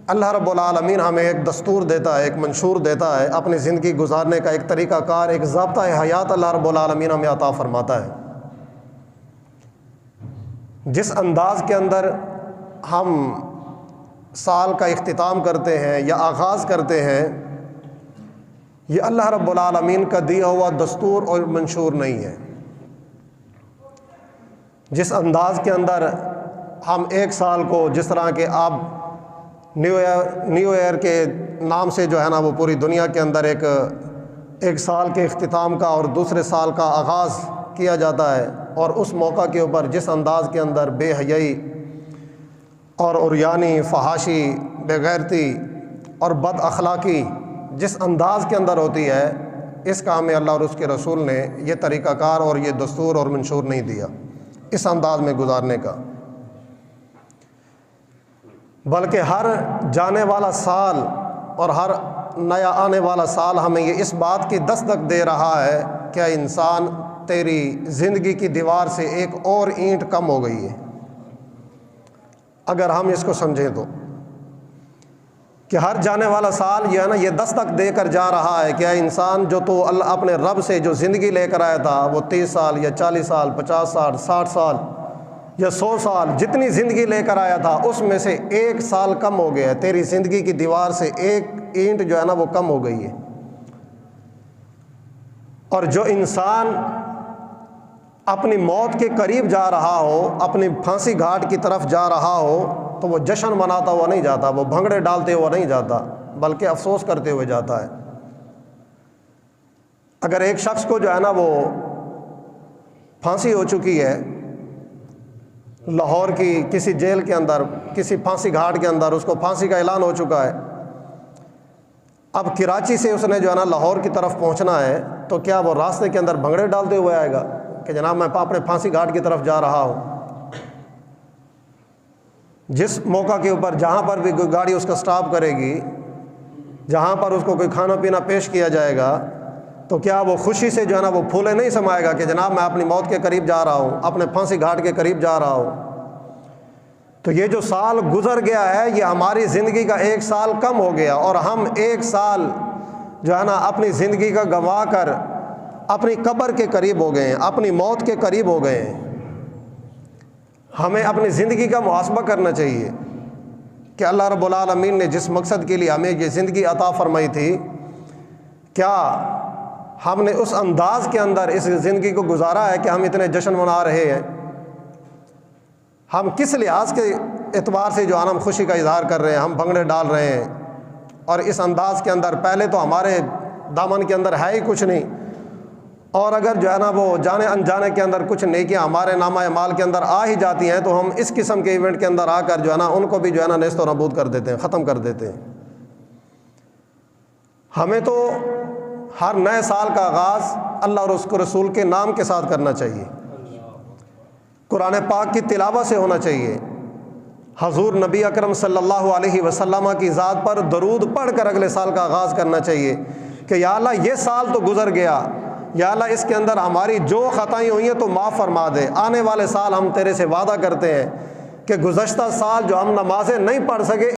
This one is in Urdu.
اللہ رب العالمین ہمیں ایک دستور دیتا ہے، ایک منشور دیتا ہے، اپنی زندگی گزارنے کا ایک طریقہ کار، ایک ضابطہ حیات اللہ رب العالمین ہمیں عطا فرماتا ہے۔ جس انداز کے اندر ہم سال کا اختتام کرتے ہیں یا آغاز کرتے ہیں، یہ اللہ رب العالمین کا دیا ہوا دستور اور منشور نہیں ہے۔ جس انداز کے اندر ہم ایک سال کو، جس طرح کہ آپ نیو ایئر کے نام سے جو ہے نا وہ پوری دنیا کے اندر ایک سال کے اختتام کا اور دوسرے سال کا آغاز کیا جاتا ہے، اور اس موقع کے اوپر جس انداز کے اندر بے حیائی اور عریانی، فحاشی، بے غیرتی اور بد اخلاقی جس انداز کے اندر ہوتی ہے، اس کا ہمیں اللہ اور اس کے رسول نے یہ طریقہ کار اور یہ دستور اور منشور نہیں دیا اس انداز میں گزارنے کا، بلکہ ہر جانے والا سال اور ہر نیا آنے والا سال ہمیں یہ اس بات کی دستک دے رہا ہے کہ انسان تیری زندگی کی دیوار سے ایک اور اینٹ کم ہو گئی ہے۔ اگر ہم اس کو سمجھیں تو کہ ہر جانے والا سال یہ ہے نا یہ دستک دے کر جا رہا ہے کہ اے انسان، جو تو اللہ اپنے رب سے جو زندگی لے کر آیا تھا، وہ 30 سال یا 40 سال، 50 سال، 60 سال یا 100 سال، جتنی زندگی لے کر آیا تھا اس میں سے ایک سال کم ہو گیا ہے، تیری زندگی کی دیوار سے ایک اینٹ جو ہے نا وہ کم ہو گئی ہے۔ اور جو انسان اپنی موت کے قریب جا رہا ہو، اپنی پھانسی گھاٹ کی طرف جا رہا ہو، تو وہ جشن مناتا ہوا نہیں جاتا، وہ بھنگڑے ڈالتے ہوا نہیں جاتا، بلکہ افسوس کرتے ہوئے جاتا ہے۔ اگر ایک شخص کو جو ہے نا وہ پھانسی ہو چکی ہے لاہور کی کسی جیل کے اندر، کسی پھانسی گھاٹ کے اندر اس کو پھانسی کا اعلان ہو چکا ہے، اب کراچی سے اس نے جو ہے نا لاہور کی طرف پہنچنا ہے، تو کیا وہ راستے کے اندر بھنگڑے ڈالتے ہوئے آئے گا کہ جناب میں اپنے پھانسی گھاٹ کی طرف جا رہا ہوں؟ جس موقع کے اوپر جہاں پر بھی کوئی گاڑی اس کا سٹاپ کرے گی، جہاں پر اس کو کوئی کھانا پینا پیش کیا جائے گا، تو کیا وہ خوشی سے جو ہے نا وہ پھولے نہیں سمائے گا کہ جناب میں اپنی موت کے قریب جا رہا ہوں، اپنے پھانسی گھاٹ کے قریب جا رہا ہوں؟ تو یہ جو سال گزر گیا ہے یہ ہماری زندگی کا ایک سال کم ہو گیا، اور ہم ایک سال جو ہے نا اپنی زندگی کا گنوا کر اپنی قبر کے قریب ہو گئے ہیں، اپنی موت کے قریب ہو گئے ہیں۔ ہمیں اپنی زندگی کا محاسبہ کرنا چاہیے کہ اللہ رب العالمین نے جس مقصد کے لیے ہمیں یہ زندگی عطا فرمائی تھی، کیا ہم نے اس انداز کے اندر اس زندگی کو گزارا ہے کہ ہم اتنے جشن منا رہے ہیں؟ ہم کس لحاظ کے اعتبار سے جو ہے نا ہم خوشی کا اظہار کر رہے ہیں، ہم بھنگڑے ڈال رہے ہیں، اور اس انداز کے اندر پہلے تو ہمارے دامن کے اندر ہے ہی کچھ نہیں، اور اگر جو ہے نا وہ جانے انجانے کے اندر کچھ نیکیاں ہمارے نامہ اعمال کے اندر آ ہی جاتی ہیں، تو ہم اس قسم کے ایونٹ کے اندر آ کر جو ہے نا ان کو بھی جو ہے نا نیست و نابود کر دیتے ہیں، ختم کر دیتے ہیں۔ ہمیں تو ہر نئے سال کا آغاز اللہ اور اس کے رسول کے نام کے ساتھ کرنا چاہیے، قرآن پاک کی تلاوت سے ہونا چاہیے، حضور نبی اکرم صلی اللہ علیہ وسلم کی ذات پر درود پڑھ کر اگلے سال کا آغاز کرنا چاہیے کہ یا اللہ یہ سال تو گزر گیا، یا اللہ اس کے اندر ہماری جو خطائیں ہوئی ہیں تو معاف فرما دے، آنے والے سال ہم تیرے سے وعدہ کرتے ہیں کہ گزشتہ سال جو ہم نمازیں نہیں پڑھ سکے